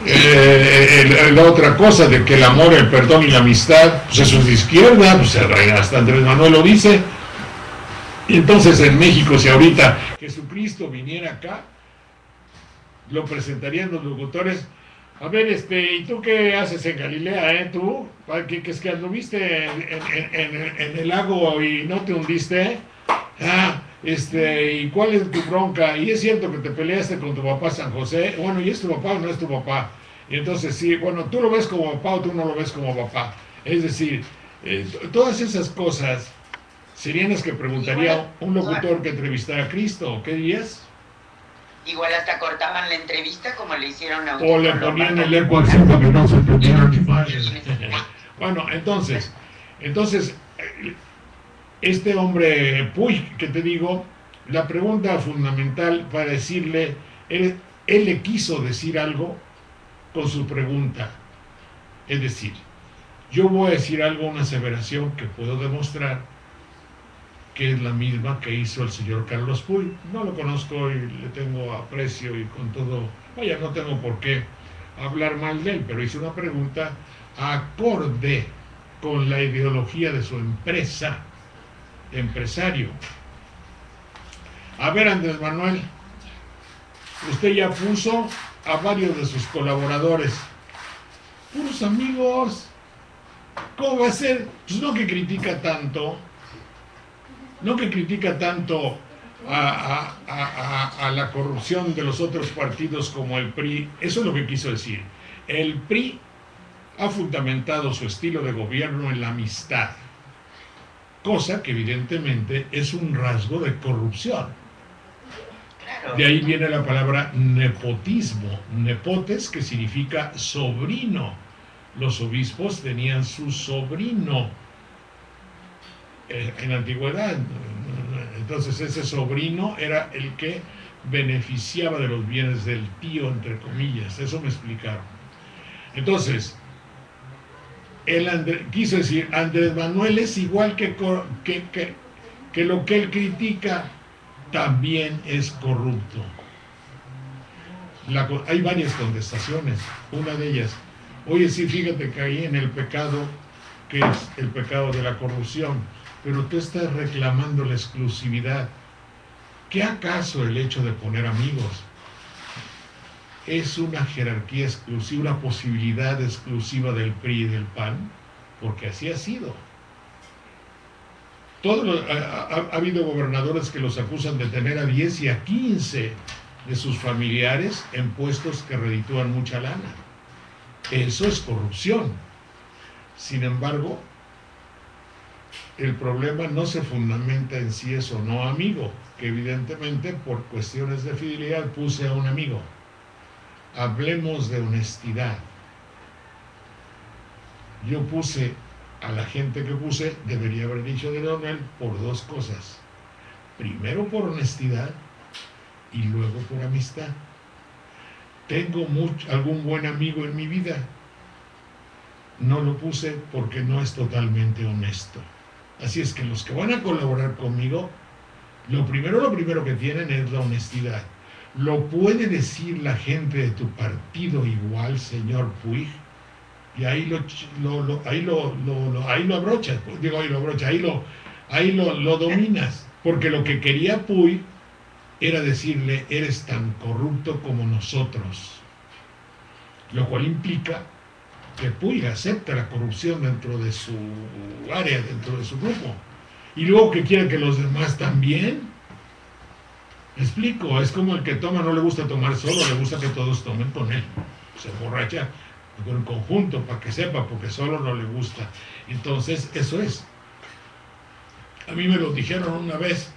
La otra cosa de que el amor, el perdón y la amistad, pues eso es de izquierda, pues hasta Andrés Manuel lo dice. Y entonces en México, si ahorita Jesucristo viniera acá, lo presentarían los locutores. A ver, ¿y tú qué haces en Galilea, tú? ¿Qué es que anduviste en el lago y no te hundiste? ¿Y cuál es tu bronca? Y es cierto que te peleaste con tu papá San José. Bueno, ¿y es tu papá o no es tu papá? Y entonces sí, bueno, tú lo ves como papá o tú no lo ves como papá. Es decir, todas esas cosas serían las que preguntaría un locutor que entrevistara a Cristo. ¿Qué dirías? Igual hasta cortaban la entrevista como le hicieron a o le ponían el eco así para que no se entendieran ni madres. Bueno, entonces, este hombre Puig, que te digo, la pregunta fundamental para decirle, él le quiso decir algo con su pregunta. Es decir, yo voy a decir algo, una aseveración que puedo demostrar que es la misma que hizo el señor Carlos Puig. No lo conozco y le tengo aprecio y con todo, vaya, no tengo por qué hablar mal de él, pero hice una pregunta acorde con la ideología de su empresario. A ver, Andrés Manuel, usted ya puso a varios de sus colaboradores, puros amigos. ¿Cómo va a ser? Pues no que critica tanto a la corrupción de los otros partidos como el PRI. Eso es lo que quiso decir. El PRI ha fundamentado su estilo de gobierno en la amistad, cosa que evidentemente es un rasgo de corrupción. De ahí viene la palabra nepotismo, nepotes, que significa sobrino. Los obispos tenían su sobrino en la antigüedad. Entonces ese sobrino era el que beneficiaba de los bienes del tío, entre comillas. Eso me explicaron. Entonces, quiso decir, Andrés Manuel es igual que lo que él critica, también es corrupto. Hay varias contestaciones. Una de ellas, oye, sí, fíjate que ahí en el pecado, que es el pecado de la corrupción, pero tú estás reclamando la exclusividad. ¿Qué acaso el hecho de poner amigos es una jerarquía exclusiva, una posibilidad exclusiva del PRI y del PAN? Porque así ha sido. Ha habido gobernadores que los acusan de tener a 10 y a 15 de sus familiares en puestos que reditúan mucha lana. Eso es corrupción. Sin embargo, el problema no se fundamenta en si es o no amigo, que evidentemente por cuestiones de fidelidad puse a un amigo. Hablemos de honestidad. Yo puse a la gente que puse, debería haber dicho de Leonel, por dos cosas. Primero por honestidad y luego por amistad. Tengo algún buen amigo en mi vida. No lo puse porque no es totalmente honesto. Así es que los que van a colaborar conmigo, lo primero que tienen es la honestidad. ¿Lo puede decir la gente de tu partido igual, señor Puig? Y ahí lo dominas. Porque lo que quería Puig era decirle, eres tan corrupto como nosotros. Lo cual implica que Puig acepta la corrupción dentro de su área, dentro de su grupo. Y luego que quiere que los demás también. ¿Me explico? Es como el que toma, no le gusta tomar solo, le gusta que todos tomen con él. Se emborracha en conjunto para que sepa, porque solo no le gusta. Entonces, eso es. A mí me lo dijeron una vez,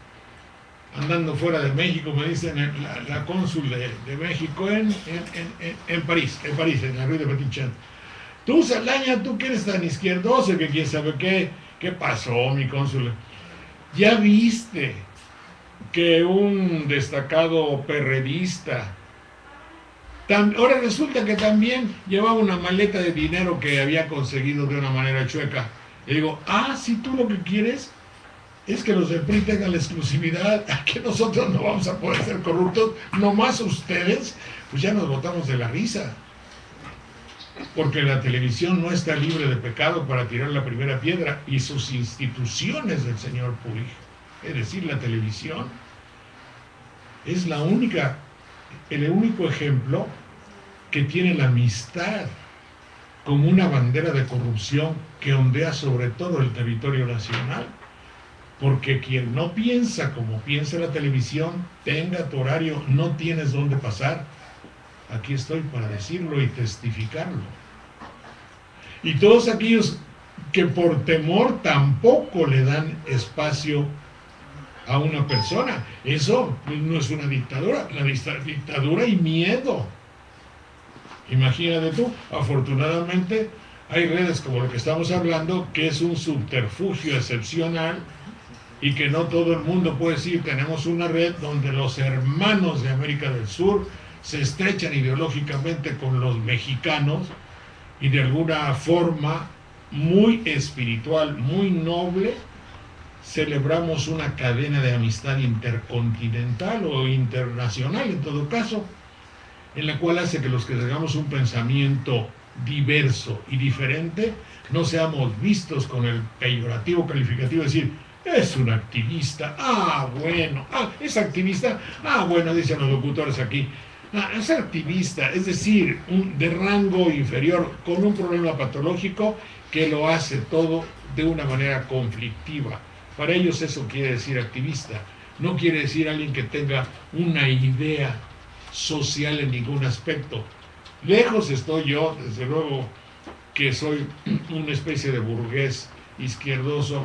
andando fuera de México, me dicen la cónsul de México en París, en la Rue de Petit-Champ. Tú, Saldaña, tú que eres tan izquierdoso, que quién sabe qué pasó, mi cónsul. Ya viste que un destacado perredista, ahora resulta que también llevaba una maleta de dinero que había conseguido de una manera chueca. Y digo, si tú lo que quieres es que los del PRI tengan la exclusividad, que nosotros no vamos a poder ser corruptos, nomás ustedes, pues ya nos botamos de la risa. porque la televisión no está libre de pecado para tirar la primera piedra, y sus instituciones del señor Puig, es decir, la televisión, es el único ejemplo que tiene la amistad como una bandera de corrupción que ondea sobre todo el territorio nacional. Porque quien no piensa como piensa la televisión, tenga tu horario, no tienes dónde pasar. Aquí estoy para decirlo y testificarlo. Y todos aquellos que por temor tampoco le dan espacio a una persona, eso no es una dictadura, la dictadura y miedo. Imagínate tú, afortunadamente hay redes como lo que estamos hablando, que es un subterfugio excepcional, y que no todo el mundo puede decir, tenemos una red donde los hermanos de América del Sur se estrechan ideológicamente con los mexicanos y de alguna forma muy espiritual, muy noble, celebramos una cadena de amistad intercontinental o internacional en todo caso, en la cual hace que los que tengamos un pensamiento diverso y diferente no seamos vistos con el peyorativo calificativo de decir, es un activista, es activista, bueno, dicen los locutores aquí, es activista, es decir, de rango inferior, con un problema patológico que lo hace todo de una manera conflictiva. Para ellos eso quiere decir activista, no quiere decir alguien que tenga una idea social en ningún aspecto. Lejos estoy yo, desde luego, que soy una especie de burgués izquierdoso,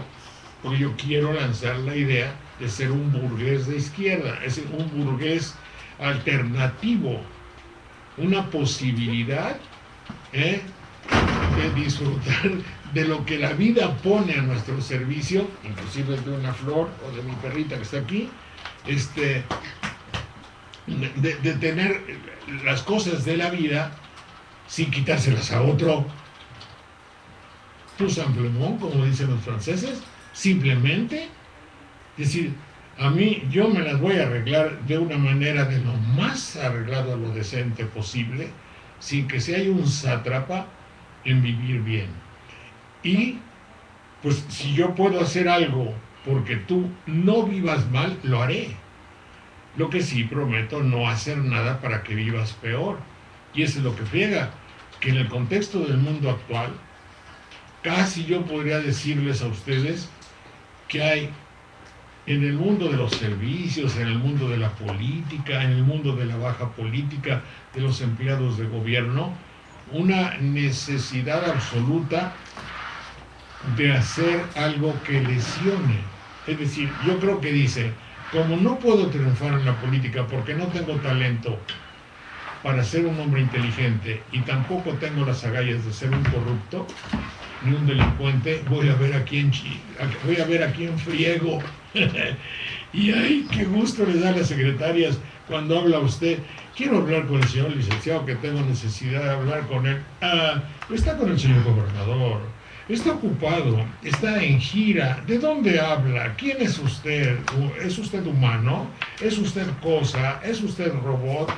porque yo quiero lanzar la idea de ser un burgués de izquierda, es decir, un burgués alternativo, una posibilidad de disfrutar de lo que la vida pone a nuestro servicio, inclusive de una flor o de mi perrita que está aquí, de tener las cosas de la vida sin quitárselas a otro, tout simplement, como dicen los franceses, simplemente, es decir, a mí yo me las voy a arreglar de una manera de lo más arreglado a lo decente posible, sin que se haya un sátrapa en vivir bien. Y pues si yo puedo hacer algo porque tú no vivas mal, lo haré. Lo que sí prometo, no hacer nada para que vivas peor. Y eso es lo que friega, que en el contexto del mundo actual, casi yo podría decirles a ustedes que hay en el mundo de los servicios, en el mundo de la política, en el mundo de la baja política, de los empleados de gobierno, una necesidad absoluta de hacer algo que lesione. Es decir, yo creo que dice, como no puedo triunfar en la política porque no tengo talento para ser un hombre inteligente y tampoco tengo las agallas de ser un corrupto ni un delincuente, voy a ver a quién friego. Y ay, qué gusto le da a las secretarias cuando habla usted. Quiero hablar con el señor licenciado, que tengo necesidad de hablar con él. Está con el señor gobernador, está ocupado, está en gira. ¿De dónde habla? ¿Quién es usted? ¿Es usted humano? ¿Es usted cosa? ¿Es usted robot?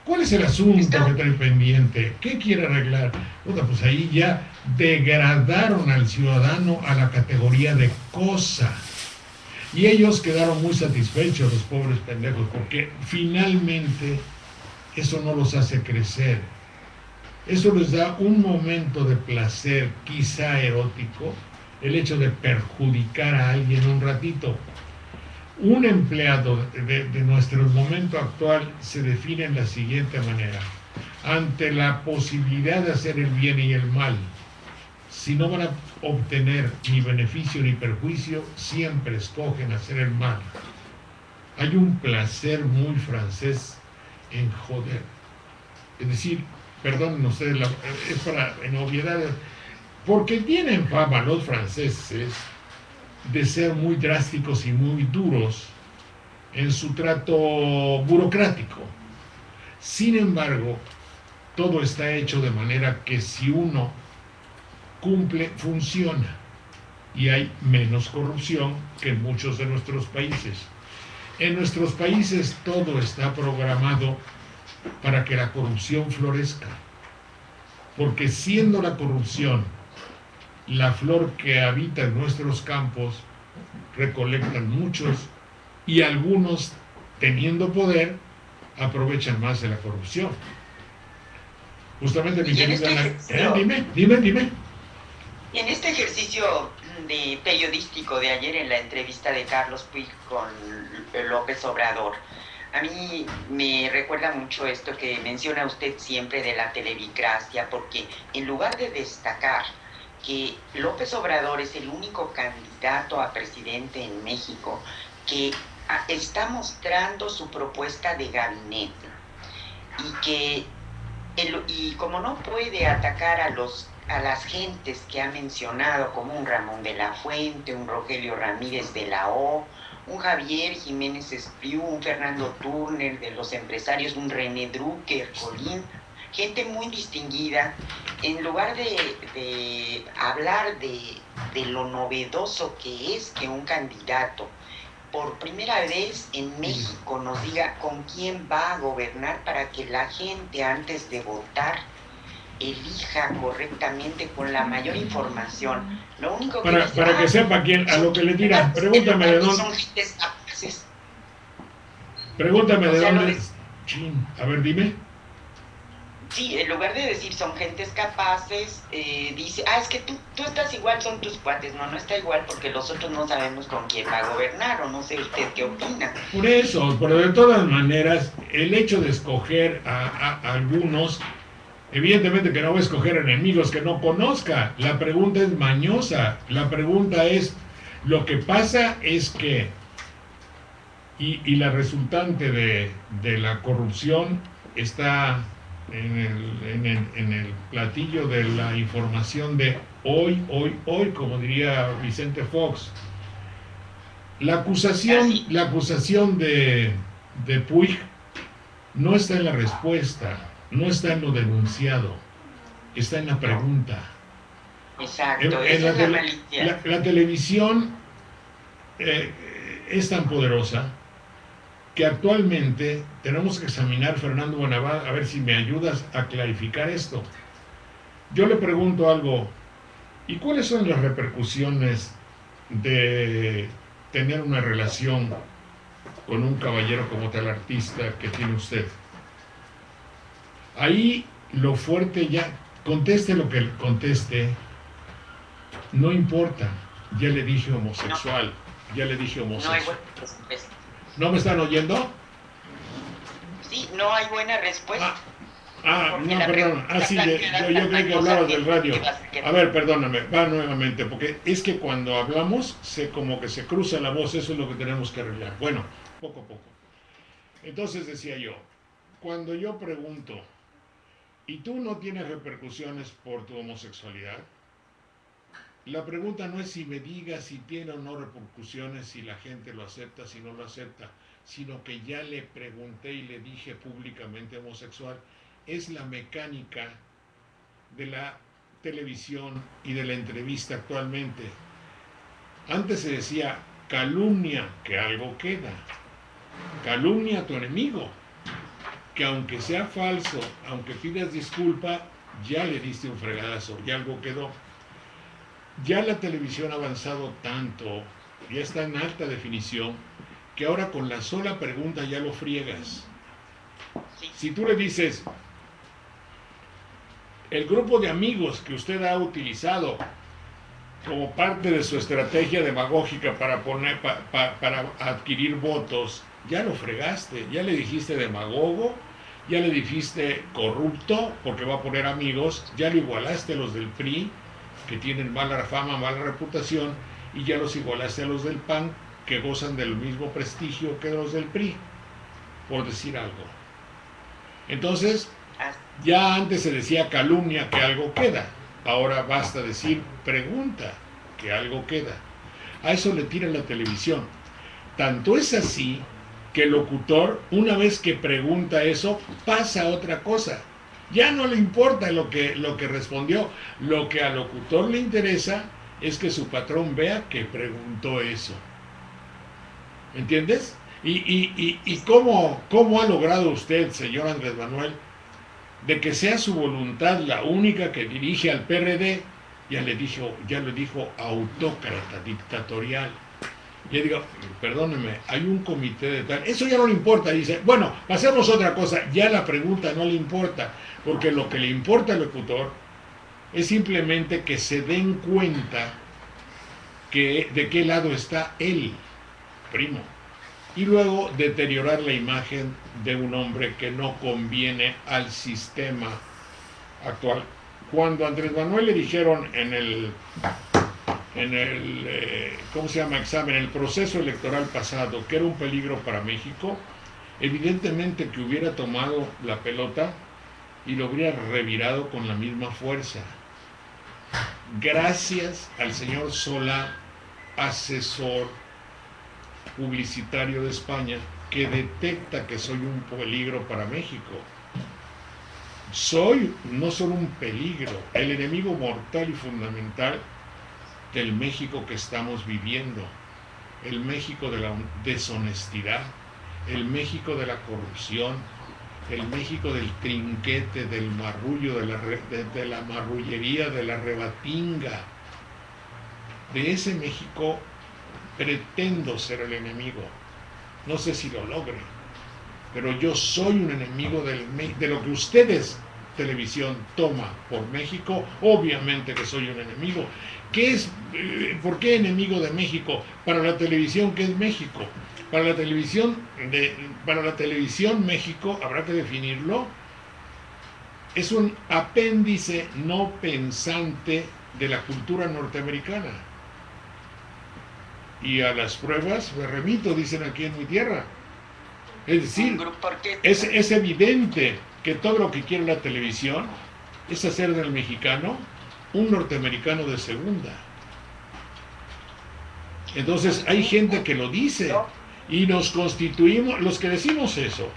¿Cuál es el asunto que trae pendiente? ¿Qué quiere arreglar? Pues ahí ya degradaron al ciudadano a la categoría de cosa. Y ellos quedaron muy satisfechos, los pobres pendejos, porque finalmente eso no los hace crecer. Eso les da un momento de placer, quizá erótico, el hecho de perjudicar a alguien un ratito. Un empleado de nuestro momento actual se define en la siguiente manera: ante la posibilidad de hacer el bien y el mal, si no van a obtener ni beneficio ni perjuicio, siempre escogen hacer el mal. Hay un placer muy francés en joder. Es decir, perdonen ustedes, es para en obviedades, porque tienen fama los franceses de ser muy drásticos y muy duros en su trato burocrático. Sin embargo, todo está hecho de manera que si uno cumple, funciona, y hay menos corrupción que en muchos de nuestros países. En nuestros países todo está programado para que la corrupción florezca. porque siendo la corrupción la flor que habita en nuestros campos, recolectan muchos y algunos, teniendo poder, aprovechan más de la corrupción. Justamente, mi querida Ana, dime. Y en este ejercicio periodístico de ayer, en la entrevista de Carlos Puig con López Obrador, a mí me recuerda mucho esto que menciona usted siempre de la televicracia, porque en lugar de destacar que López Obrador es el único candidato a presidente en México que está mostrando su propuesta de gabinete y como no puede atacar a las gentes que ha mencionado, como un Ramón de la Fuente, un Rogelio Ramírez de la O, un Javier Jiménez Espriu, un Fernando Turner de los empresarios, un René Drucker, Colín, gente muy distinguida, en lugar de hablar de lo novedoso que es que un candidato por primera vez en México nos diga con quién va a gobernar, para que la gente, antes de votar, elija correctamente con la mayor información. Lo único que para que sepa quién, a lo que le tira. Pregúntame de dónde. Pregúntame de dónde. A ver, dime. Sí, en lugar de decir son gentes capaces, dice, es que tú estás igual, son tus cuates. No está igual, porque los otros no sabemos con quién va a gobernar, o no sé usted qué opina. Por eso, pero de todas maneras, el hecho de escoger a algunos, evidentemente que no va a escoger enemigos que no conozca. La pregunta es mañosa. La pregunta es, lo que pasa es que, y la resultante de la corrupción está en el platillo de la información de hoy, como diría Vicente Fox. La acusación de Puig no está en la respuesta, no está en lo denunciado, está en la pregunta. Exacto, la televisión es tan poderosa que actualmente tenemos que examinar, Fernando Buenavada, a ver si me ayudas a clarificar esto. Yo le pregunto algo, ¿y cuáles son las repercusiones de tener una relación con un caballero como tal artista que tiene usted? Ahí lo fuerte ya, conteste lo que conteste, no importa, ya le dije homosexual, ¿No me están oyendo? Sí, no hay buena respuesta. No, perdón. Sí, yo creí que hablabas del radio. A ver, perdóname, va nuevamente, porque es que cuando hablamos, como que se cruza la voz, eso es lo que tenemos que arreglar. Bueno, poco a poco. Entonces decía yo, cuando yo pregunto, ¿y tú no tienes repercusiones por tu homosexualidad? La pregunta no es si me diga si tiene o no repercusiones, si la gente lo acepta, si no lo acepta, sino que ya le pregunté y le dije públicamente homosexual. Es la mecánica de la televisión y de la entrevista actualmente. Antes se decía calumnia, que algo queda. Calumnia a tu enemigo, que aunque sea falso, aunque pidas disculpa, ya le diste un fregadazo, ya algo quedó. Ya la televisión ha avanzado tanto, ya está en alta definición, que ahora con la sola pregunta ya lo friegas. Si tú le dices, el grupo de amigos que usted ha utilizado como parte de su estrategia demagógica para adquirir votos, ya lo fregaste, ya le dijiste demagogo, ya le dijiste corrupto, porque va a poner amigos, ya lo igualaste a los del PRI, que tienen mala fama, mala reputación, y ya los igualaste a los del PAN, que gozan del mismo prestigio que los del PRI, por decir algo. Entonces, ya antes se decía calumnia, que algo queda. Ahora basta decir pregunta, que algo queda. A eso le tira la televisión. Tanto es así que el locutor, una vez que pregunta eso, pasa a otra cosa. Ya no le importa lo que respondió. Lo que al locutor le interesa es que su patrón vea que preguntó eso. ¿Entiendes? ¿Y cómo ha logrado usted, señor Andrés Manuel, de que sea su voluntad la única que dirige al PRD, ya le dijo autócrata, dictatorial. Yo digo, perdóneme, hay un comité de tal, eso ya no le importa, dice, bueno, pasemos a otra cosa, ya la pregunta no le importa, porque lo que le importa al locutor es simplemente que se den cuenta de qué lado está él, primo, y luego deteriorar la imagen de un hombre que no conviene al sistema actual. Cuando a Andrés Manuel le dijeron en el ¿cómo se llama? Examen, el proceso electoral pasado, que era un peligro para México, evidentemente que hubiera tomado la pelota y lo hubiera revirado con la misma fuerza. Gracias al señor Solá, asesor publicitario de España, que detecta que soy un peligro para México. Soy no solo un peligro, el enemigo mortal y fundamental del México que estamos viviendo, el México de la deshonestidad, el México de la corrupción, el México del trinquete, del marrullo, de la marrullería, de la rebatinga. De ese México pretendo ser el enemigo. No sé si lo logre, pero yo soy un enemigo de lo que ustedes, televisión, toma por México. Obviamente que soy un enemigo. ¿Por qué enemigo de México? Para la televisión, ¿qué es México? Para la televisión México, habrá que definirlo, es un apéndice no pensante de la cultura norteamericana. Y a las pruebas me remito, dicen aquí en mi tierra. Es decir, es evidente que todo lo que quiere la televisión es hacer del mexicano un norteamericano de segunda. Entonces hay gente que lo dice y nos constituimos, los que decimos eso,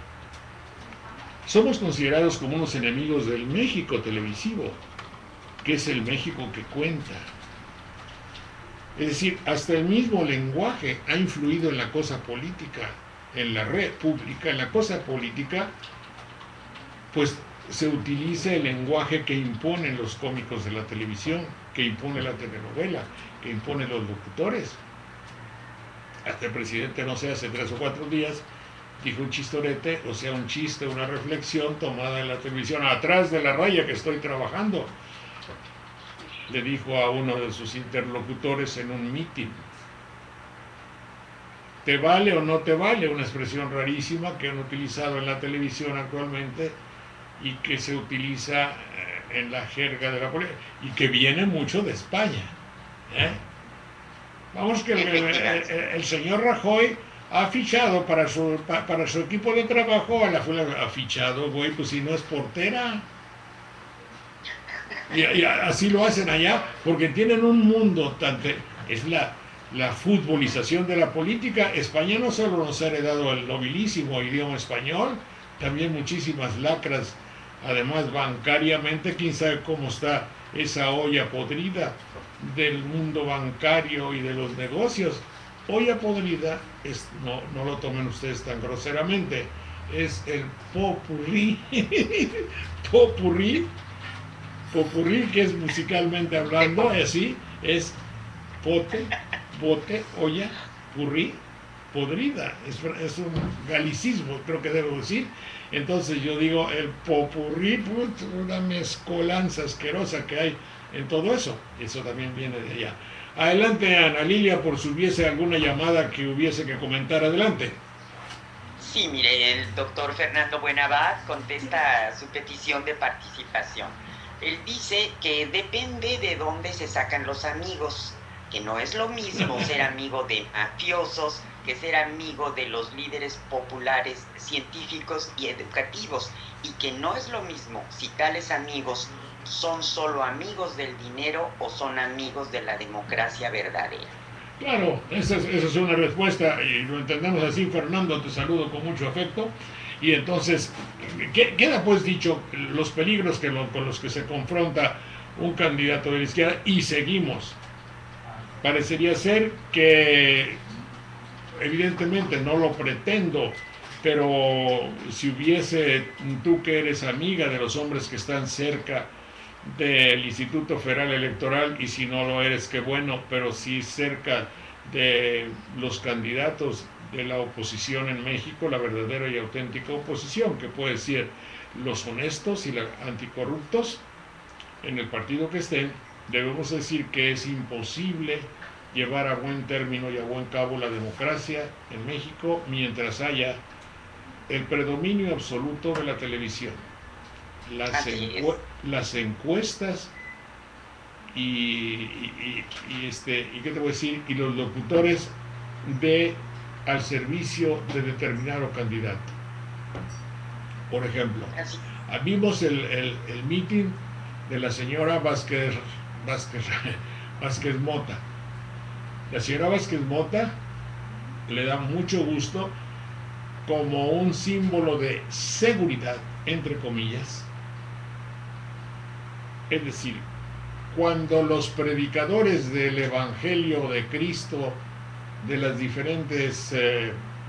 somos considerados como unos enemigos del México televisivo, que es el México que cuenta. Es decir, hasta el mismo lenguaje ha influido en la cosa política, en la red pública, en la cosa política, pues se utiliza el lenguaje que imponen los cómicos de la televisión, que impone la telenovela, que imponen los locutores. Hasta el presidente, no sé, hace 3 o 4 días, dijo un chistorete, o sea, un chiste, una reflexión tomada en la televisión, atrás de la raya que estoy trabajando. Le dijo a uno de sus interlocutores en un mitin. ¿Te vale o no te vale? Una expresión rarísima que han utilizado en la televisión actualmente y que se utiliza en la jerga de la política y que viene mucho de España. Vamos, que el señor Rajoy ha fichado para su equipo de trabajo, ha fichado, güey, pues si no es portera. Y así lo hacen allá, porque tienen un mundo es la futbolización de la política. España no solo nos ha heredado el nobilísimo idioma español, también muchísimas lacras, además bancariamente. Quién sabe cómo está esa olla podrida del mundo bancario y de los negocios. Olla podrida no lo tomen ustedes tan groseramente, es el popurrí popurrí, que es musicalmente hablando, así, es bote, olla, purrí, podrida. Es un galicismo, creo que debo decir. Entonces yo digo, el popurrí, una mezcolanza asquerosa que hay en todo eso. Eso también viene de allá. Adelante, Ana Lilia, por si hubiese alguna llamada que hubiese que comentar. Adelante. Sí, mire, el doctor Fernando Buenabad contesta su petición de participación. Él dice que depende de dónde se sacan los amigos, que no es lo mismo ser amigo de mafiosos que ser amigo de los líderes populares, científicos y educativos, y que no es lo mismo si tales amigos son solo amigos del dinero o son amigos de la democracia verdadera. Claro, esa es una respuesta y lo entendemos así. Fernando, te saludo con mucho afecto. Y entonces, queda pues dicho los peligros con los que se confronta un candidato de la izquierda, y seguimos. Parecería ser que, evidentemente no lo pretendo pero si hubiese, tú que eres amiga de los hombres que están cerca del Instituto Federal Electoral, y si no lo eres, qué bueno, pero si cerca de los candidatos de la oposición en México, la verdadera y auténtica oposición, que puede ser los honestos y los anticorruptos, en el partido que estén, debemos decir que es imposible llevar a buen término y a buen cabo la democracia en México mientras haya el predominio absoluto de la televisión, las encuestas y ¿qué te voy a decir? Y los locutores al servicio de determinado candidato. Por ejemplo, vimos el meeting de la señora Vázquez Mota. La señora Vázquez Mota le da mucho gusto, como un símbolo de seguridad, entre comillas. Es decir, cuando los predicadores del Evangelio de Cristo, de las diferentes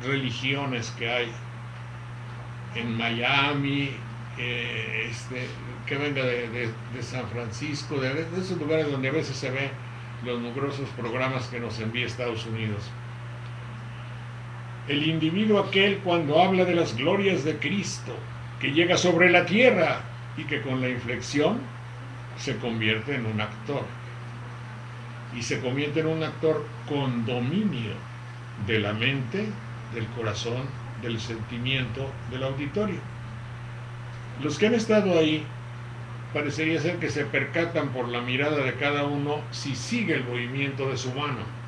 religiones que hay en Miami, que venga de San Francisco, de esos lugares donde a veces se ven los numerosos programas que nos envía Estados Unidos. El individuo aquel, cuando habla de las glorias de Cristo, que llega sobre la tierra y que con la inflexión se convierte en un actor. Y se convierte en un actor con dominio de la mente, del corazón, del sentimiento del auditorio. Los que han estado ahí parecería ser que se percatan por la mirada de cada uno si sigue el movimiento de su mano.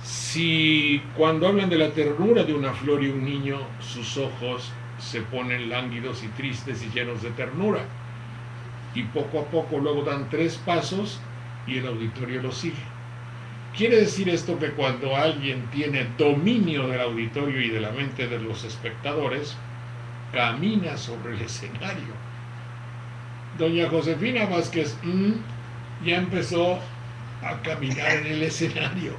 Si cuando hablan de la ternura de una flor y un niño, sus ojos se ponen lánguidos y tristes y llenos de ternura. Y poco a poco luego dan 3 pasos y el auditorio lo sigue. Quiere decir esto que cuando alguien tiene dominio del auditorio y de la mente de los espectadores, camina sobre el escenario. Doña Josefina Vázquez ya empezó a caminar en el escenario.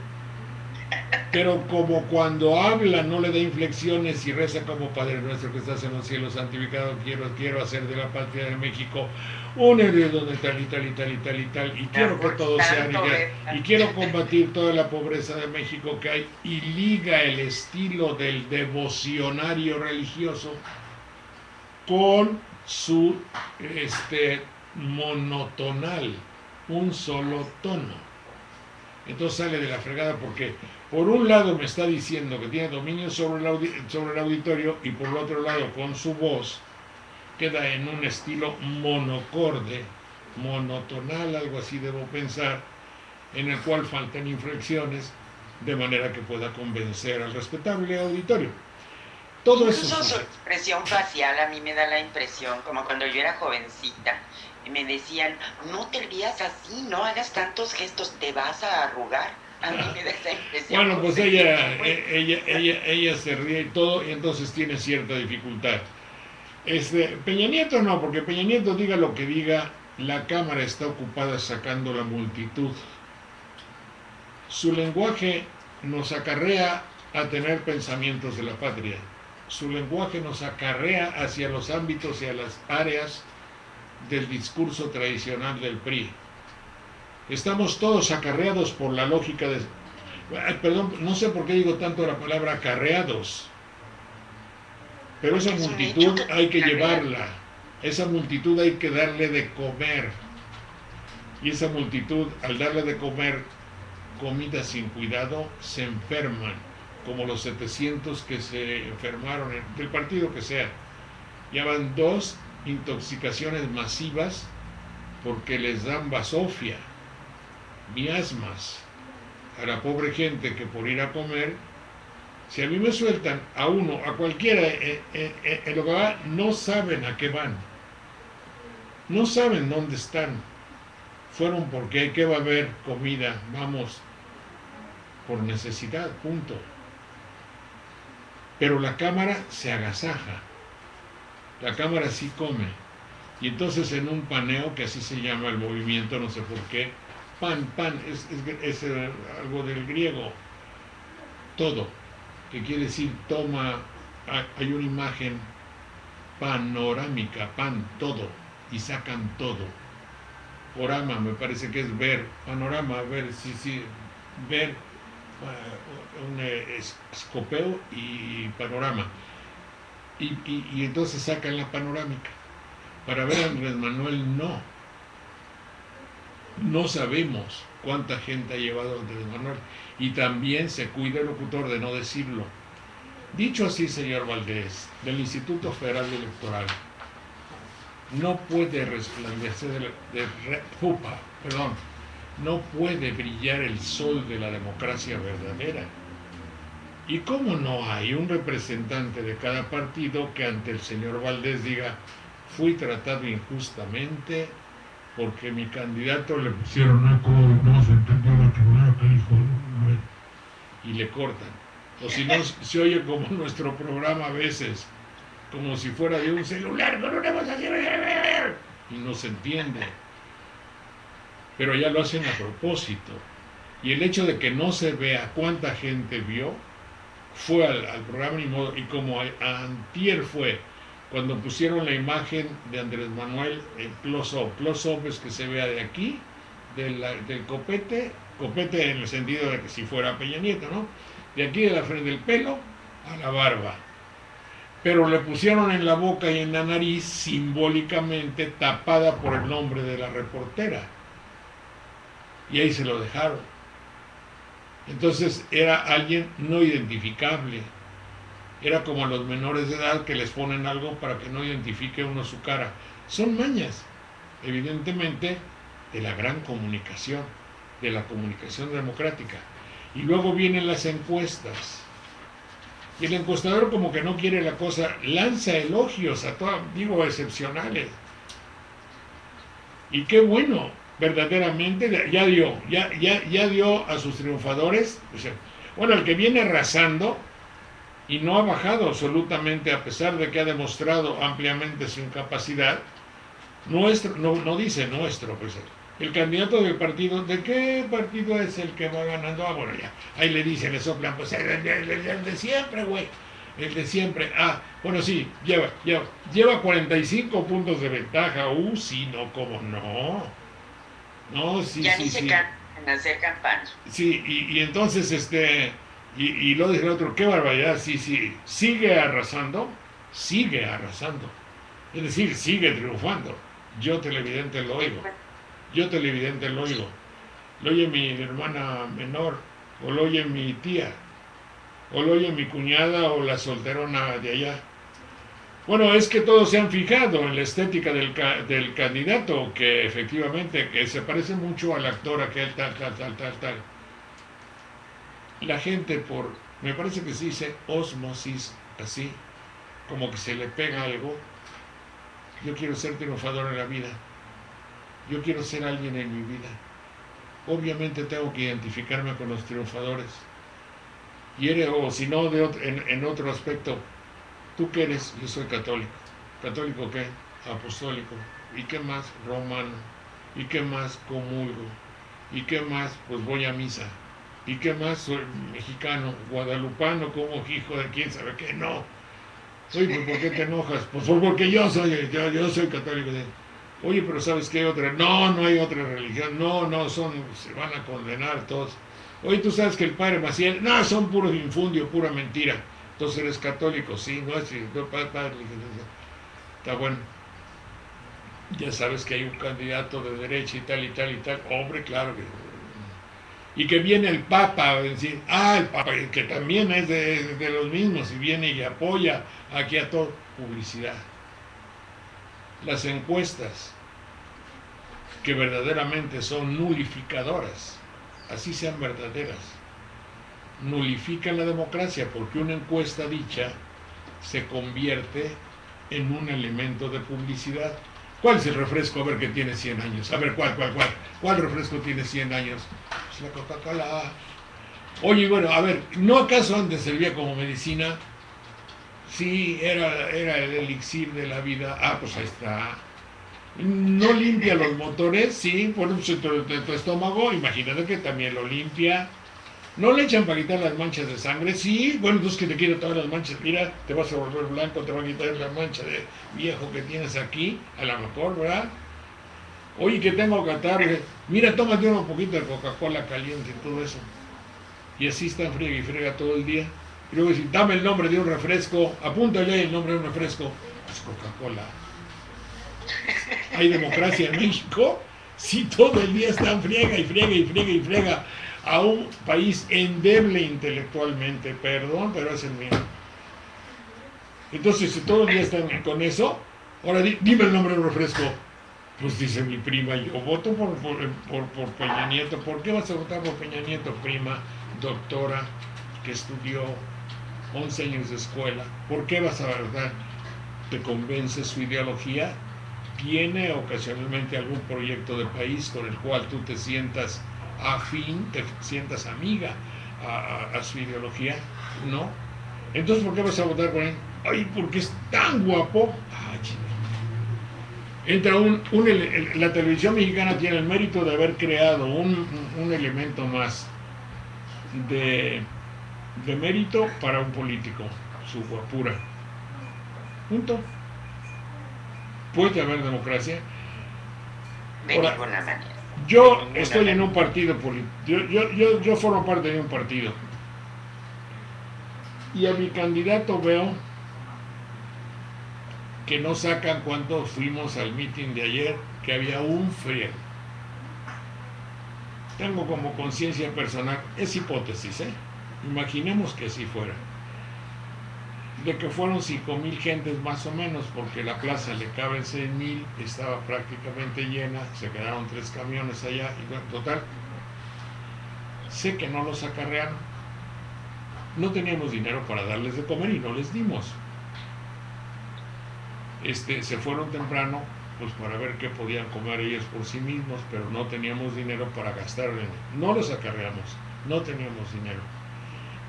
Pero como cuando habla no le da inflexiones y reza como Padre nuestro que estás en los cielos, santificado quiero hacer de la patria de México un heredero de tal y tal y tal y tal y tal, y quiero que todo sea y quiero combatir toda la pobreza de México que hay, y liga el estilo del devocionario religioso con su monotonal, un solo tono. Entonces sale de la fregada porque por un lado me está diciendo que tiene dominio sobre el auditorio, y por el otro lado con su voz queda en un estilo monocorde, monotonal, algo así debo pensar, en el cual faltan inflexiones de manera que pueda convencer al respetable auditorio. Todo incluso eso su expresión facial a mí me da la impresión, como cuando yo era jovencita, y me decían, no te rías así, no hagas tantos gestos, te vas a arrugar. A mí me da esa impresión. Bueno, pues ella se ríe y todo, y entonces tiene cierta dificultad. Peña Nieto no, porque Peña Nieto, diga lo que diga, la cámara está ocupada sacando la multitud. Su lenguaje nos acarrea a tener pensamientos de la patria. Su lenguaje nos acarrea hacia los ámbitos y a las áreas del discurso tradicional del PRI. Estamos todos acarreados por la lógica de... Perdón, no sé por qué digo tanto la palabra acarreados, pero esa multitud hay que llevarla, esa multitud hay que darle de comer, y esa multitud, al darle de comer comida sin cuidado, se enferman, como los 700 que se enfermaron del partido que sea. Ya van 2 intoxicaciones masivas porque les dan basofia, miasmas a la pobre gente que por ir a comer, si a mí me sueltan a uno, a cualquiera, en lo que va, no saben a qué van, no saben dónde están, fueron porque ¿qué va a haber? Comida, vamos por necesidad, punto. Pero la cámara se agasaja, la cámara sí come, y entonces en un paneo, que así se llama el movimiento, no sé por qué, pan, es algo del griego, todo, que quiere decir toma hay una imagen panorámica, todo, y sacan todo. Orama me parece que es ver, panorama, ver, sí, ver, un escopeo y panorama. Y entonces sacan la panorámica. Para ver a Andrés Manuel no sabemos cuánta gente ha llevado a Andrés Manuel, y también se cuida el locutor de no decirlo. Dicho así, señor Valdés, del Instituto Federal Electoral, no puede resplandecer no puede brillar el sol de la democracia verdadera. ¿Y cómo no hay un representante de cada partido que ante el señor Valdés diga: fui tratado injustamente porque mi candidato le pusieron eco y no se entendió lo que dijo, y le cortan? O si no, se oye como nuestro programa a veces, como si fuera de un celular con una voz así, y no se entiende. Pero ya lo hacen a propósito. Y el hecho de que no se vea cuánta gente vio, fue al programa y como antier fue, cuando pusieron la imagen de Andrés Manuel en close-up es que se vea de aquí, del copete en el sentido de que si fuera Peña Nieto, ¿no? De aquí de la frente del pelo a la barba. Pero le pusieron en la boca y en la nariz simbólicamente tapada por el nombre de la reportera. Y ahí se lo dejaron. Entonces era alguien no identificable. Era como a los menores de edad que les ponen algo para que no identifique uno su cara. Son mañas, evidentemente, de la gran comunicación, de la comunicación democrática. Y luego vienen las encuestas. Y el encuestador, como que no quiere la cosa, lanza elogios a todos, digo, excepcionales. Y qué bueno, verdaderamente, ya dio a sus triunfadores. O sea, bueno, el que viene arrasando y no ha bajado absolutamente, a pesar de que ha demostrado ampliamente su incapacidad, no dice nuestro, pues el candidato del partido, ¿de qué partido es el que va ganando? Ah, bueno, ya, ahí le dicen, le soplan, pues el de siempre, güey, el de siempre. Ah, bueno, sí, lleva 45 puntos de ventaja. Sí, no, ¿cómo no? No, sí, ya sí, ni se cansan hacer campaña. Sí, y entonces, y lo dice el otro, qué barbaridad, sí, sigue arrasando, es decir, sigue triunfando. Yo televidente lo oigo, lo oye mi hermana menor, o lo oye mi tía, o lo oye mi cuñada, o la solterona de allá. Bueno, es que todos se han fijado en la estética del candidato, que efectivamente que se parece mucho al actor aquel tal. La gente me parece que se dice osmosis, así, como que se le pega algo. Yo quiero ser triunfador en la vida. Yo quiero ser alguien en mi vida. Obviamente tengo que identificarme con los triunfadores. O si no, en otro aspecto, ¿tú qué eres? Yo soy católico. ¿Católico qué? Apostólico. ¿Y qué más? Romano. ¿Y qué más? Comulgo. ¿Y qué más? Pues voy a misa. ¿Y qué más? Soy mexicano, guadalupano, como hijo de quién sabe qué. No. Oye, pues ¿por qué te enojas? Pues porque yo soy católico. Oye, pero ¿sabes qué hay otra? No hay otra religión. No, se van a condenar todos. Oye, ¿tú sabes que el padre Maciel? No, son puros infundios, pura mentira. Entonces eres católico, sí, no es padre. Está bueno. Ya sabes que hay un candidato de derecha y tal. Hombre, claro que... Y que viene el Papa a decir, el Papa, que también es de los mismos, y viene y apoya aquí a todo. Publicidad. Las encuestas, que verdaderamente son nulificadoras, así sean verdaderas, nulifican la democracia, porque una encuesta dicha se convierte en un elemento de publicidad. ¿Cuál es el refresco? A ver, que tiene 100 años. A ver, ¿cuál refresco tiene 100 años? Pues la Coca-Cola. Oye, bueno, a ver, ¿no acaso antes servía como medicina? Sí, era el elixir de la vida. Pues ahí está. ¿No limpia los motores? Sí, por un centro de tu estómago. Imagínate que también lo limpia. No le echan para quitar las manchas de sangre. Sí, bueno, entonces que te quito todas las manchas. Mira, te vas a volver blanco, te va a quitar la mancha de viejo que tienes aquí, a lo mejor, ¿verdad? Oye, que tengo catarro. Mira, tómate un poquito de Coca-Cola caliente y todo eso. Y así está friega y frega todo el día. Y luego dice, dame el nombre de un refresco, apúntale el nombre de un refresco. Pues Coca-Cola. ¿Hay democracia en México? Si todo el día están friega y friega y friega y friega a un país endeble intelectualmente, perdón, pero es el mío. Entonces, si todo el día están con eso, ahora dime el nombre de un refresco. Pues dice mi prima, yo voto por Peña Nieto. ¿Por qué vas a votar por Peña Nieto, prima, doctora, que estudió 11 años de escuela? ¿Por qué vas a votar? ¿Te convence su ideología? ¿Tiene ocasionalmente algún proyecto de país con el cual tú te sientas afín, te sientas amiga a su ideología? No. Entonces, ¿por qué vas a votar por él? Ay, porque es tan guapo. Ay, entra la televisión mexicana tiene el mérito de haber creado un elemento más de mérito para un político, su guapura. Punto. ¿Puede haber democracia? De ninguna manera. Yo estoy en un partido político. Yo formo parte de un partido. Y a mi candidato veo que no sacan cuánto fuimos al meeting de ayer, que había un friego. Tengo como conciencia personal, es hipótesis, imaginemos que así fuera, de que fueron 5,000 gentes más o menos, porque la plaza le caben 6,000, estaba prácticamente llena, se quedaron 3 camiones allá, y total, sé que no los acarrearon, no teníamos dinero para darles de comer y no les dimos. Se fueron temprano pues para ver qué podían comer ellos por sí mismos, pero no teníamos dinero para gastar, no los acarreamos, no teníamos dinero.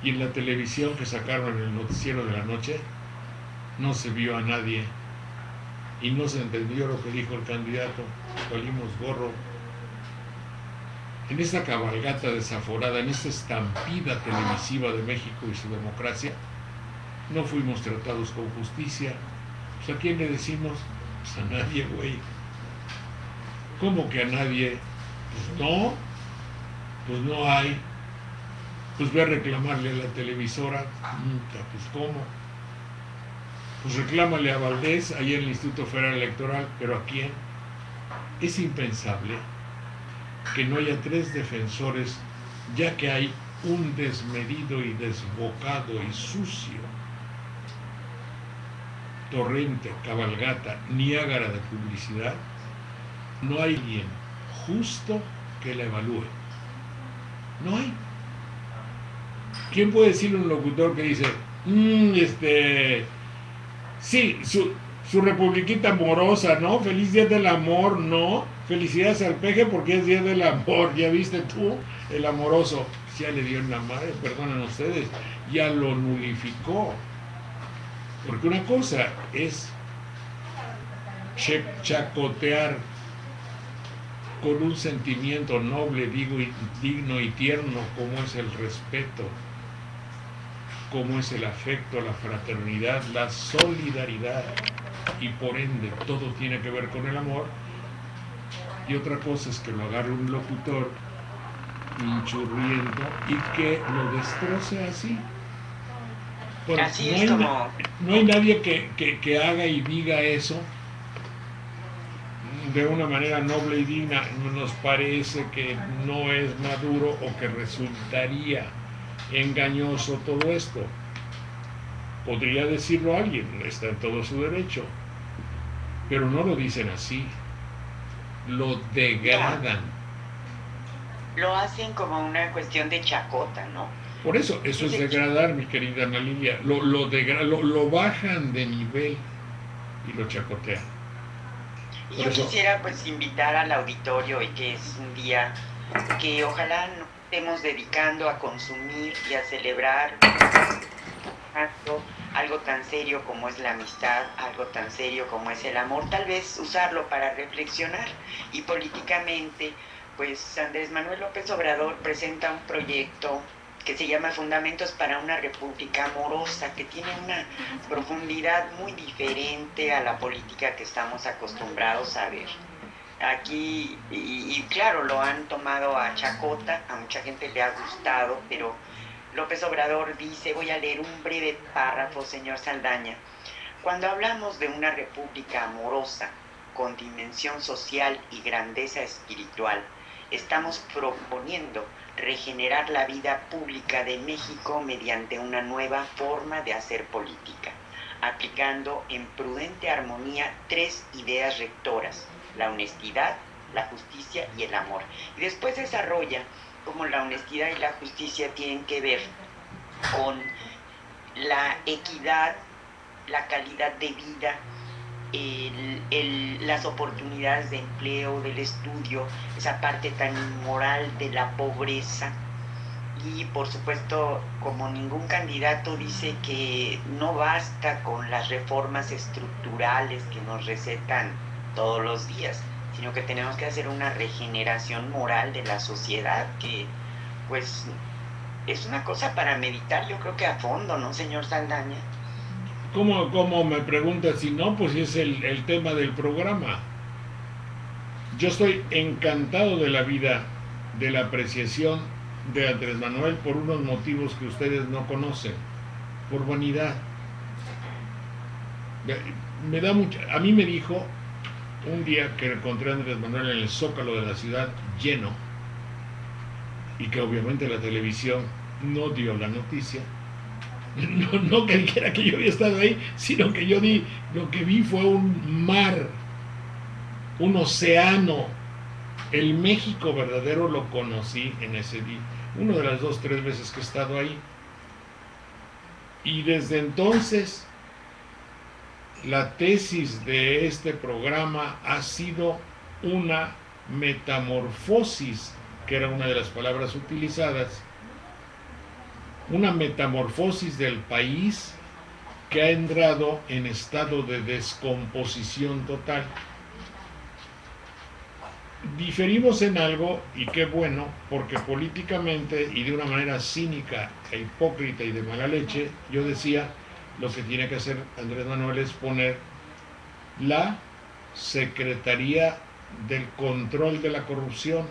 Y en la televisión que sacaron en el noticiero de la noche no se vio a nadie y no se entendió lo que dijo el candidato, valimos gorro. En esta cabalgata desaforada, en esta estampida televisiva de México y su democracia, no fuimos tratados con justicia. Pues, ¿a quién le decimos? Pues a nadie, güey. ¿Cómo que a nadie? Pues no hay. Pues ve a reclamarle a la televisora. Pues ¿cómo? Pues reclámale a Valdés, ahí en el Instituto Federal Electoral, pero ¿a quién? Es impensable que no haya 3 defensores, ya que hay un desmedido y desbocado y sucio torrente, cabalgata, Niágara de publicidad. No hay alguien justo que la evalúe. No hay. ¿Quién puede decirle a un locutor que dice, sí, su republiquita amorosa, ¿no? Feliz Día del Amor, ¿no? Felicidades al peje porque es Día del Amor, ¿ya viste tú? El amoroso, ya le dio en la madre, perdonen ustedes, ya lo nulificó. Porque una cosa es chacotear con un sentimiento noble, digno y tierno, como es el respeto, como es el afecto, la fraternidad, la solidaridad, y por ende todo tiene que ver con el amor. Y otra cosa es que lo agarre un locutor pinchurriento y que lo destroce así. Bueno, así es como... no hay nadie que haga y diga eso de una manera noble y digna. Nos parece que no es maduro o que resultaría engañoso todo esto. Podría decirlo alguien, está en todo su derecho, pero no lo dicen así, lo degradan. Lo hacen como una cuestión de chacota, ¿no? Por eso es degradar, mi querida Ana Lilia, lo bajan de nivel y lo chacotean. Y yo quisiera pues invitar al auditorio, y que es un día que ojalá nos estemos dedicando a consumir y a celebrar algo tan serio como es la amistad, algo tan serio como es el amor, tal vez usarlo para reflexionar. Y políticamente, pues Andrés Manuel López Obrador presenta un proyecto que se llama Fundamentos para una República Amorosa, que tiene una profundidad muy diferente a la política que estamos acostumbrados a ver. Aquí, y claro, lo han tomado a chacota, a mucha gente le ha gustado, pero López Obrador dice, voy a leer un breve párrafo, señor Saldaña. Cuando hablamos de una república amorosa, con dimensión social y grandeza espiritual, estamos proponiendo regenerar la vida pública de México mediante una nueva forma de hacer política, aplicando en prudente armonía 3 ideas rectoras: la honestidad, la justicia y el amor. Y después desarrolla cómo la honestidad y la justicia tienen que ver con la equidad, la calidad de vida, las oportunidades de empleo, del estudio, esa parte tan inmoral de la pobreza. Y por supuesto, como ningún candidato dice que no basta con las reformas estructurales que nos recetan todos los días, sino que tenemos que hacer una regeneración moral de la sociedad, que pues es una cosa para meditar, yo creo que a fondo, ¿no, señor Saldaña? ¿Cómo me pregunta si no? Pues es el tema del programa. Yo estoy encantado de la vida, de la apreciación de Andrés Manuel por unos motivos que ustedes no conocen, por vanidad. Me da mucha, a mí me dijo un día que encontré a Andrés Manuel en el Zócalo de la ciudad lleno, y que obviamente la televisión no dio la noticia. No que dijera que yo había estado ahí, sino que lo que vi fue un mar, un océano. El México verdadero lo conocí en ese día, una de las 2 o 3 veces que he estado ahí. Y desde entonces la tesis de este programa ha sido una metamorfosis, que era una de las palabras utilizadas, una metamorfosis del país que ha entrado en estado de descomposición total. Diferimos en algo, y qué bueno, porque políticamente y de una manera cínica e hipócrita y de mala leche, yo decía, lo que tiene que hacer Andrés Manuel es poner la Secretaría del Control de la Corrupción.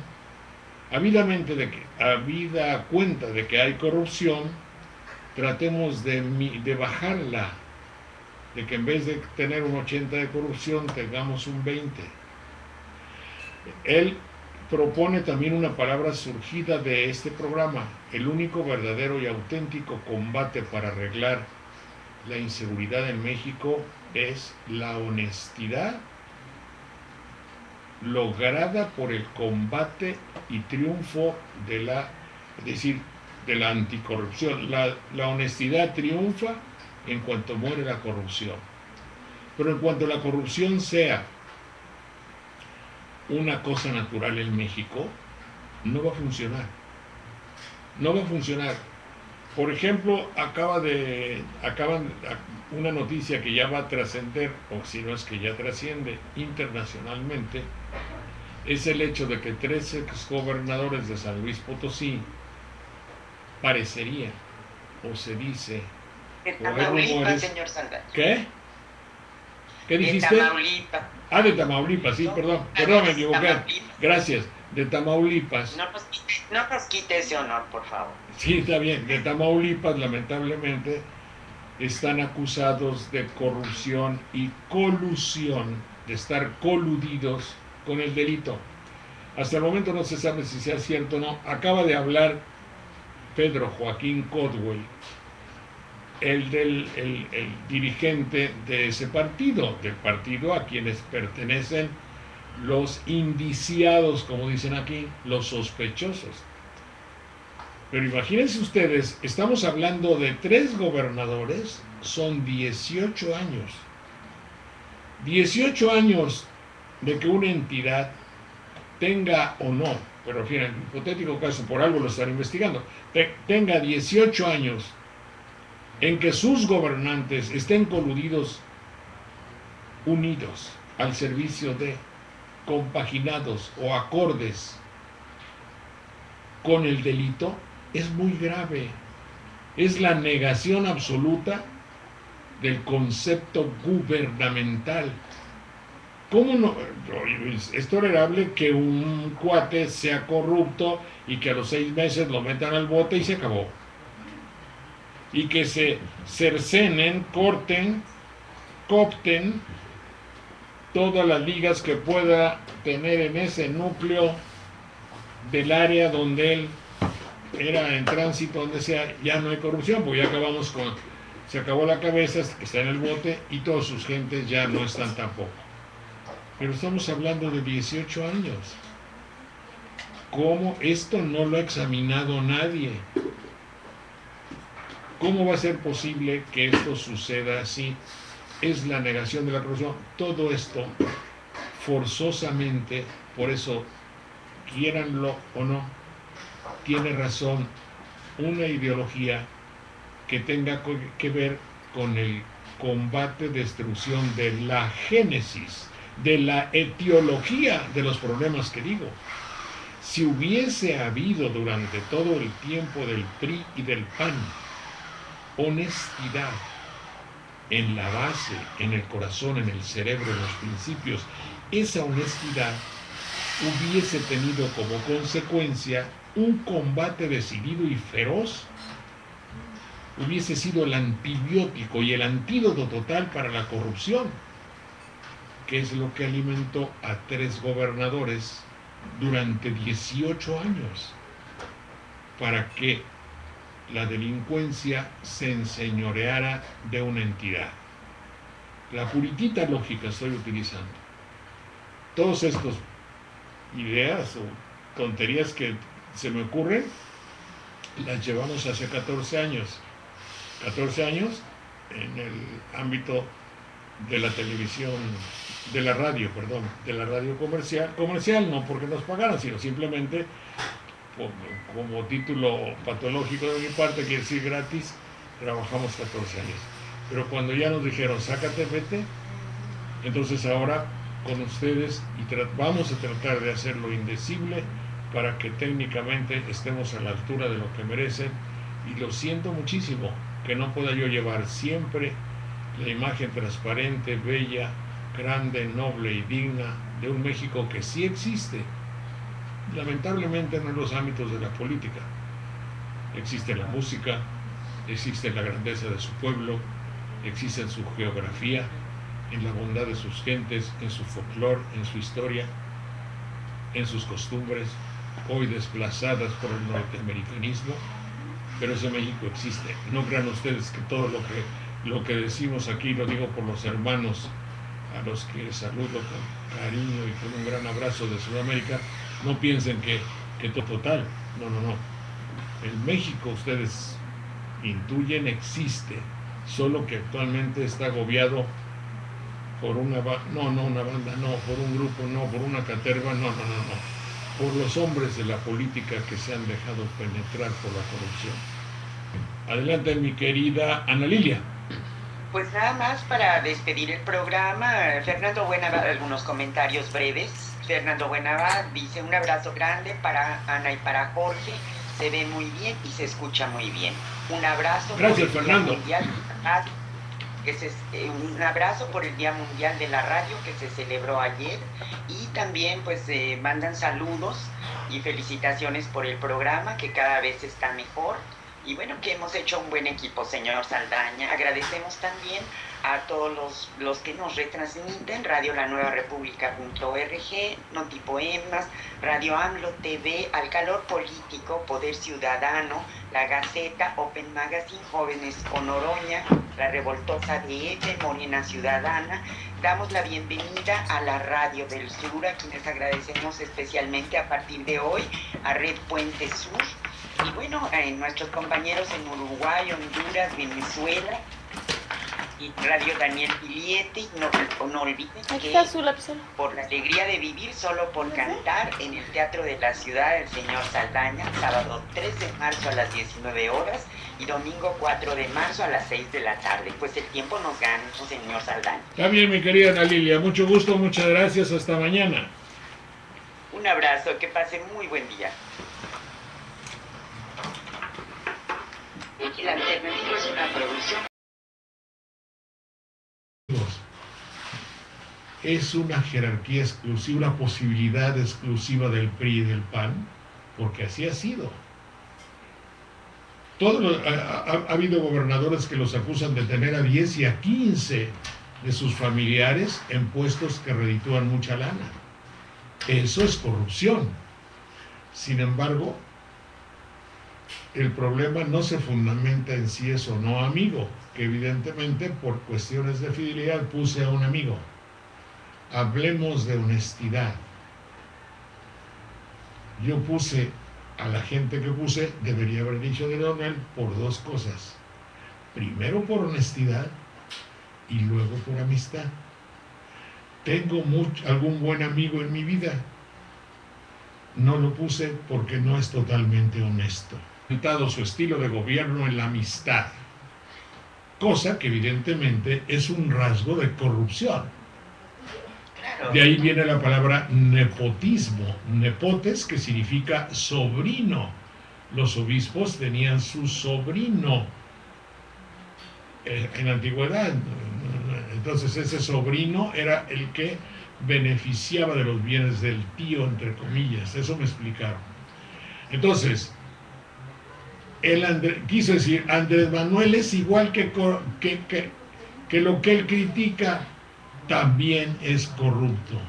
Habida cuenta de que hay corrupción, tratemos de bajarla, de que en vez de tener un 80 de corrupción tengamos un 20. Él propone también una palabra surgida de este programa: el único verdadero y auténtico combate para arreglar la inseguridad en México es la honestidad, lograda por el combate y triunfo de la anticorrupción. La honestidad triunfa en cuanto muere la corrupción. Pero en cuanto la corrupción sea una cosa natural en México, no va a funcionar. No va a funcionar. Por ejemplo, acaban una noticia que ya va a trascender, o si no es que ya trasciende internacionalmente, es el hecho de que 3 exgobernadores de San Luis Potosí parecería, o se dice, de Tamaulipas, señor Saldaña. ¿Qué? ¿Qué dijiste? De Tamaulipas. De Tamaulipas, sí, perdón, me equivoqué. Gracias, de Tamaulipas. No nos quite ese honor, por favor. Sí, está bien. De Tamaulipas, lamentablemente, están acusados de corrupción y colusión, de estar coludidos con el delito. Hasta el momento no se sabe si sea cierto o no. Acaba de hablar Pedro Joaquín Codwell, el dirigente de ese partido, del partido a quienes pertenecen los indiciados, como dicen aquí, los sospechosos. Pero imagínense ustedes, estamos hablando de 3 gobernadores, son 18 años. 18 años de que una entidad tenga o no, pero en fin, en el hipotético caso, por algo lo están investigando, tenga 18 años en que sus gobernantes estén coludidos, unidos al servicio de, compaginados o acordes con el delito. es muy grave. Es la negación absoluta del concepto gubernamental. ¿Cómo no? Es tolerable que un cuate sea corrupto y que a los 6 meses lo metan al bote y se acabó. Y que se cercenen, corten, coopten todas las ligas que pueda tener en ese núcleo del área donde él era en tránsito, donde sea. Ya no hay corrupción, porque ya acabamos con, se acabó la cabeza, que está en el bote, y todas sus gentes ya no están tampoco. Pero estamos hablando de 18 años. ¿Cómo esto no lo ha examinado nadie? ¿Cómo va a ser posible que esto suceda así? Es la negación de la corrupción. Todo esto, forzosamente, por eso, quiéranlo o no, tiene razón una ideología que tenga que ver con el combate, destrucción de la génesis, de la etiología de los problemas que digo. Si hubiese habido durante todo el tiempo del PRI y del PAN honestidad en la base, en el corazón, en el cerebro, en los principios, esa honestidad hubiese tenido como consecuencia un combate decidido y feroz, hubiese sido el antibiótico y el antídoto total para la corrupción, que es lo que alimentó a 3 gobernadores durante 18 años, para que la delincuencia se enseñoreara de una entidad. La puritita lógica estoy utilizando. Todos estos ideas o tonterías que se me ocurren, las llevamos hace 14 años. 14 años en el ámbito de la televisión, de la radio comercial no porque nos pagaran, sino simplemente como título patológico de mi parte, quiere decir gratis, trabajamos 14 años. Pero cuando ya nos dijeron, sácate, vete, entonces ahora con ustedes vamos a tratar de hacer lo indecible para que técnicamente estemos a la altura de lo que merecen, y lo siento muchísimo que no pueda yo llevar siempre la imagen transparente, bella, grande, noble y digna de un México que sí existe, lamentablemente no en los ámbitos de la política. Existe en la música, existe en la grandeza de su pueblo, existe en su geografía, en la bondad de sus gentes, en su folclore, en su historia, en sus costumbres, hoy desplazadas por el norteamericanismo, pero ese México existe. No crean ustedes que todo lo que decimos aquí lo digo por los hermanos a los que saludo con cariño y con un gran abrazo de Sudamérica. No piensen que total, no. El México, ustedes intuyen, existe, solo que actualmente está agobiado por una banda, no, por un grupo, no, por una caterva, no, por los hombres de la política que se han dejado penetrar por la corrupción. Adelante, mi querida Ana Lilia. Pues nada más para despedir el programa, Fernando Buenava, algunos comentarios breves. Fernando Buenava dice: un abrazo grande para Ana y para Jorge, se ve muy bien y se escucha muy bien. Un abrazo. Gracias, Fernando. Un abrazo por el Día Mundial de la Radio que se celebró ayer, y también pues mandan saludos y felicitaciones por el programa que cada vez está mejor, y bueno, que hemos hecho un buen equipo, señor Saldaña. Agradecemos también a todos los que nos retransmiten: Radio La Nueva República.org, Notipoemas, Radio AMLO TV, Al Calor Político, Poder Ciudadano, La Gaceta, Open Magazine, Jóvenes con Oroña, La Revoltosa DF, Morena Ciudadana. Damos la bienvenida a la Radio del Sur, a quienes agradecemos especialmente a partir de hoy, a Red Puente Sur, y bueno, a nuestros compañeros en Uruguay, Honduras, Venezuela, y Radio Daniel Piliete. No olviden que por la alegría de vivir, solo por cantar, en el Teatro de la Ciudad, el señor Saldaña, sábado 3 de marzo a las 19 horas y domingo 4 de marzo a las 6 de la tarde. Pues el tiempo nos gana, señor Saldaña. Está bien, mi querida Ana Lilia, mucho gusto, muchas gracias, hasta mañana. Un abrazo, que pasen muy buen día. El alternativo es una producción. Es una jerarquía exclusiva, una posibilidad exclusiva del PRI y del PAN, porque así ha sido. Ha habido gobernadores que los acusan de tener a 10 y a 15 de sus familiares en puestos que reditúan mucha lana. Eso es corrupción. Sin embargo, el problema no se fundamenta en si es o no amigo, que evidentemente por cuestiones de fidelidad puse a un amigo. Hablemos de honestidad. Yo puse a la gente que puse, debería haber dicho de Leonel, por dos cosas. Primero por honestidad y luego por amistad. Tengo algún buen amigo en mi vida. No lo puse porque no es totalmente honesto. Ha aumentado su estilo de gobierno en la amistad, cosa que evidentemente es un rasgo de corrupción. De ahí viene la palabra nepotismo, nepotes, que significa sobrino. Los obispos tenían su sobrino en la antigüedad. Entonces ese sobrino era el que beneficiaba de los bienes del tío, entre comillas. Eso me explicaron. Entonces, quiso decir, Andrés Manuel es igual que lo que él critica, también es corrupto.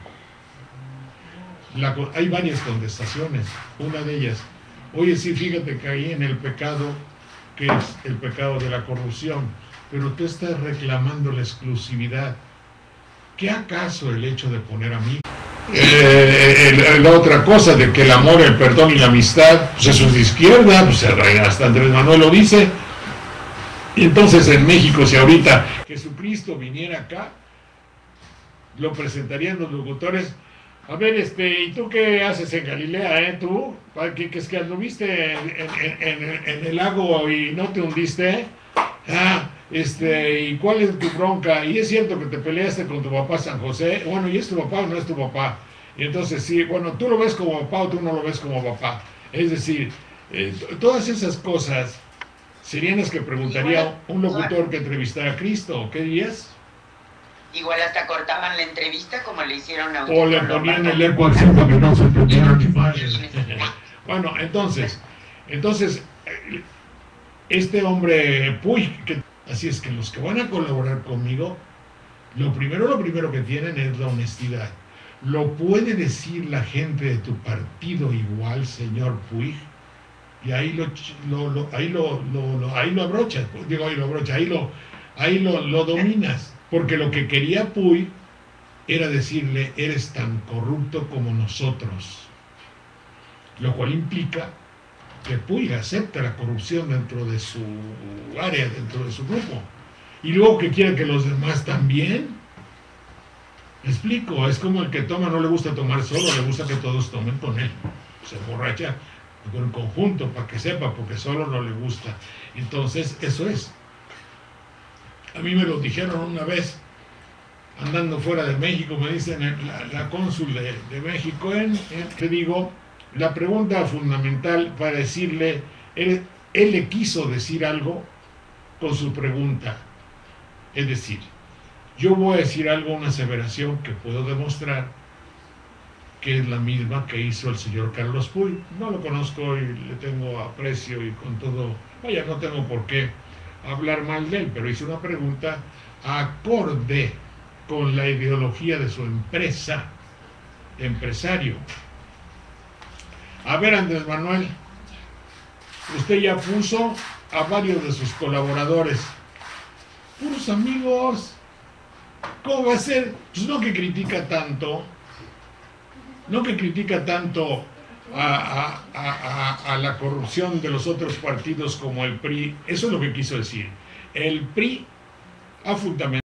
Hay varias contestaciones. Una de ellas, oye, sí, fíjate que caí en el pecado, que es el pecado de la corrupción, pero tú estás reclamando la exclusividad. ¿Qué acaso el hecho de poner amigos? La otra cosa de que el amor, el perdón y la amistad, pues eso es de izquierda, pues hasta Andrés Manuel lo dice. Y entonces en México, si ahorita Jesucristo viniera acá, lo presentarían los locutores. A ver, ¿y tú qué haces en Galilea, tú? ¿Que es que anduviste en el lago y no te hundiste? ¿Y cuál es tu bronca? ¿Y es cierto que te peleaste con tu papá San José? Bueno, ¿y es tu papá o no es tu papá? Y entonces sí, bueno, ¿tú lo ves como papá o tú no lo ves como papá? Es decir, todas esas cosas serían las que preguntaría un locutor que entrevistara a Cristo. ¿Qué dirías? Igual hasta cortaban la entrevista como le hicieron a o le ponían el eco al centro que no se entendieron ni madres. Bueno, entonces, este hombre Puig, así es que los que van a colaborar conmigo, lo primero que tienen es la honestidad. ¿Lo puede decir la gente de tu partido igual, señor Puig? Y ahí lo abrochas, ahí lo dominas. Porque lo que quería Puig era decirle, eres tan corrupto como nosotros. Lo cual implica que Puig acepta la corrupción dentro de su área, dentro de su grupo. Y luego que quiere que los demás también. ¿Me explico? Es como el que toma, no le gusta tomar solo, le gusta que todos tomen con él. Se emborracha en conjunto para que sepa, porque solo no le gusta. Entonces, eso es. A mí me lo dijeron una vez, andando fuera de México, me dicen la cónsul de México, te digo, la pregunta fundamental para decirle, él le quiso decir algo con su pregunta. Es decir, yo voy a decir algo, una aseveración que puedo demostrar que es la misma que hizo el señor Carlos Puig. No lo conozco y le tengo aprecio y con todo, vaya, no tengo por qué hablar mal de él, pero hice una pregunta acorde con la ideología de su empresario. A ver, Andrés Manuel, usted ya puso a varios de sus colaboradores, puros amigos. ¿Cómo va a ser? Pues no que critica tanto a la corrupción de los otros partidos como el PRI. Eso es lo que quiso decir. El PRI ha fundamentado